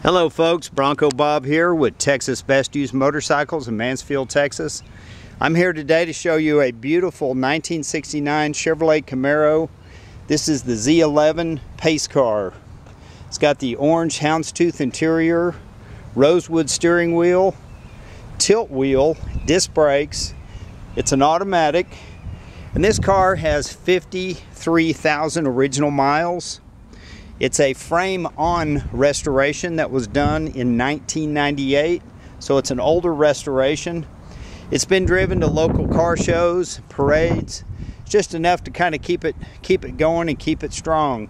Hello folks, Bronco Bob here with Texas Best Used Motorcycles in Mansfield, Texas. I'm here today to show you a beautiful 1969 Chevrolet Camaro. This is the Z11 pace car. It's got the orange houndstooth interior, rosewood steering wheel, tilt wheel, disc brakes. It's an automatic, and this car has 53,000 original miles. It's a frame-on restoration that was done in 1998, so it's an older restoration. It's been driven to local car shows, parades, just enough to kind of keep it going and keep it strong.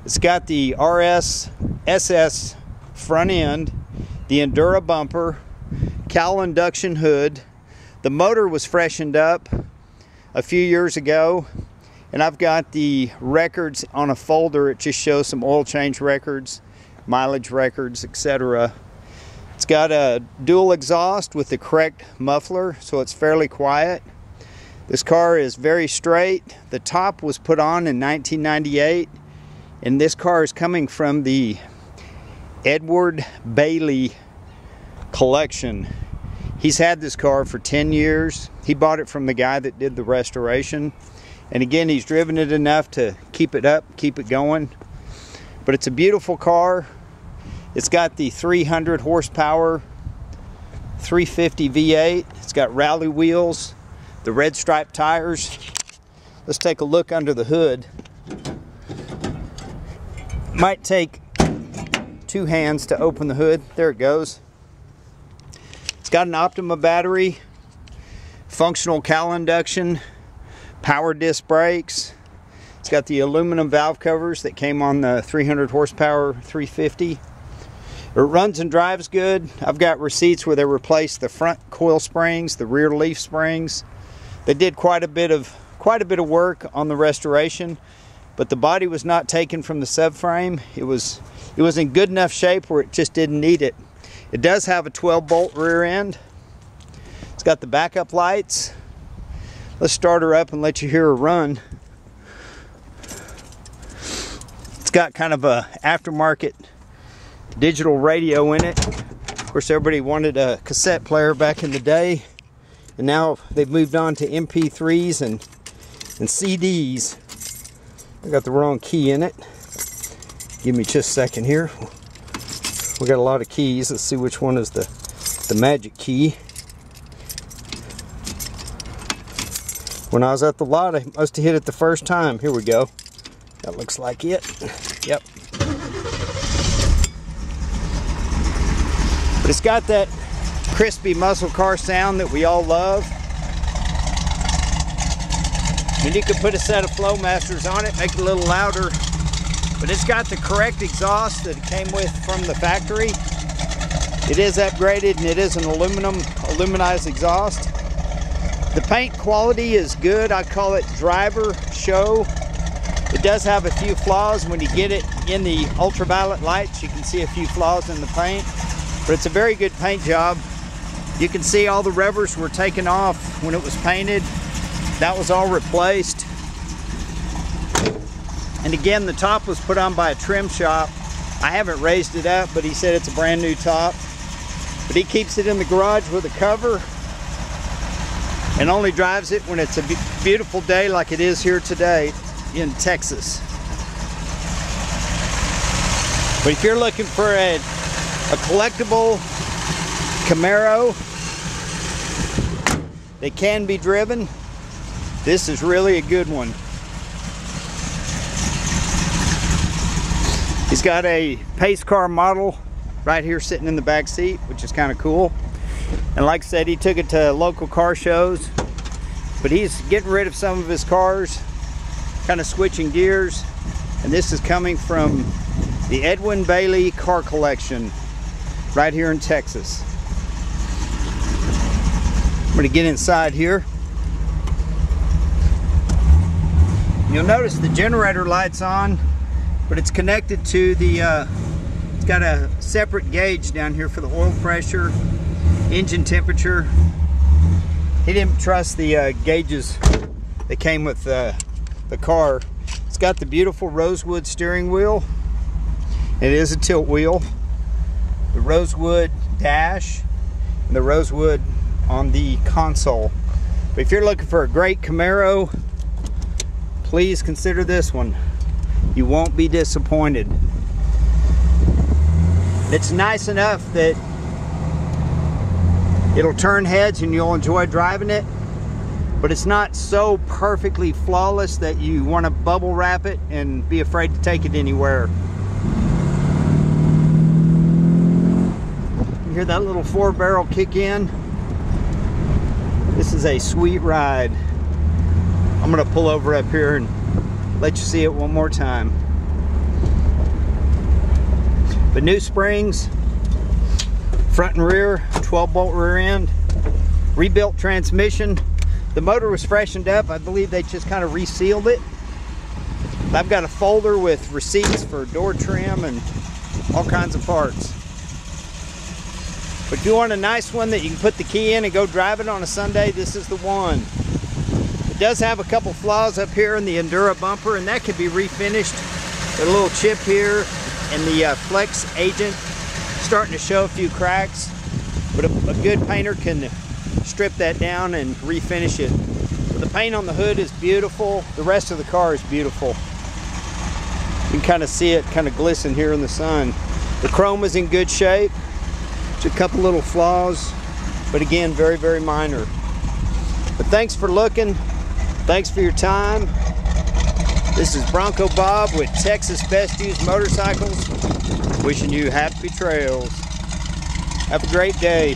It's got the RS SS front end, the Endura bumper, cowl induction hood. The motor was freshened up a few years ago. And I've got the records on a folder. It just shows some oil change records, mileage records, etc. It's got a dual exhaust with the correct muffler, so it's fairly quiet. This car is very straight. The top was put on in 1998, and this car is coming from the Edward Bailey collection. He's had this car for 10 years. He bought it from the guy that did the restoration. And again, he's driven it enough to keep it up, keep it going. But it's a beautiful car. It's got the 300 horsepower 350 V8. It's got rally wheels, the red striped tires. Let's take a look under the hood. Might take two hands to open the hood. There it goes. It's got an Optima battery, functional cowl induction, power disc brakes. It's got the aluminum valve covers that came on the 300 horsepower 350. It runs and drives good. I've got receipts where they replaced the front coil springs, the rear leaf springs. They did quite a bit of work on the restoration, but the body was not taken from the subframe. It was in good enough shape where it just didn't need it. It does have a 12-bolt rear end. It's got the backup lights. Let's start her up and let you hear her run. It's got kind of a aftermarket digital radio in it. Of course, everybody wanted a cassette player back in the day, and now they've moved on to MP3s and CDs. I got the wrong key in it. Give me just a second here. We got a lot of keys. Let's see which one is the magic key. When I was at the lot, I must have hit it the first time. Here we go. That looks like it. Yep. But it's got that crispy muscle car sound that we all love. And you could put a set of Flowmasters on it, make it a little louder. But it's got the correct exhaust that it came with from the factory. It is upgraded, and it is an aluminized exhaust. The paint quality is good. I call it driver show. It does have a few flaws. When you get it in the ultraviolet lights, you can see a few flaws in the paint, but it's a very good paint job. You can see all the revers were taken off when it was painted. That was all replaced. And again, the top was put on by a trim shop. I haven't raised it up, but he said it's a brand new top. But he keeps it in the garage with a cover, and only drives it when it's a beautiful day like it is here today in Texas. But if you're looking for a collectible Camaro that can be driven, this is really a good one. He's got a pace car model right here sitting in the back seat, which is kind of cool. And like I said, he took it to local car shows, but he's getting rid of some of his cars, kind of switching gears. And this is coming from the Edward Bailey car collection right here in Texas. I'm going to get inside here. You'll notice the generator light's on, but it's connected to the, it's got a separate gauge down here for the oil pressure, engine temperature. He didn't trust the gauges that came with the car. It's got the beautiful rosewood steering wheel. It is a tilt wheel. the rosewood dash and the rosewood on the console. But if you're looking for a great Camaro, please consider this one. You won't be disappointed. It's nice enough that it'll turn heads and you'll enjoy driving it, but it's not so perfectly flawless that you want to bubble wrap it and be afraid to take it anywhere. You hear that little 4-barrel kick in? This is a sweet ride. I'm gonna pull over up here and let you see it one more time. The new springs, front and rear, 12-bolt rear end, rebuilt transmission. The motor was freshened up. I believe they just kind of resealed it. I've got a folder with receipts for door trim and all kinds of parts. But if you want a nice one that you can put the key in and go drive it on a Sunday, this is the one. It does have a couple flaws up here in the Endura bumper, and that could be refinished. There's a little chip here, and the flex agent starting to show a few cracks, but a good painter can strip that down and refinish it. But the paint on the hood is beautiful. The rest of the car is beautiful. You can kind of see it kind of glisten here in the sun. The chrome is in good shape. Just a couple little flaws, but again, very, very minor. But thanks for looking. Thanks for your time. This is Bronco Bob with Texas Best Used Motorcycles, wishing you happy trails. Have a great day.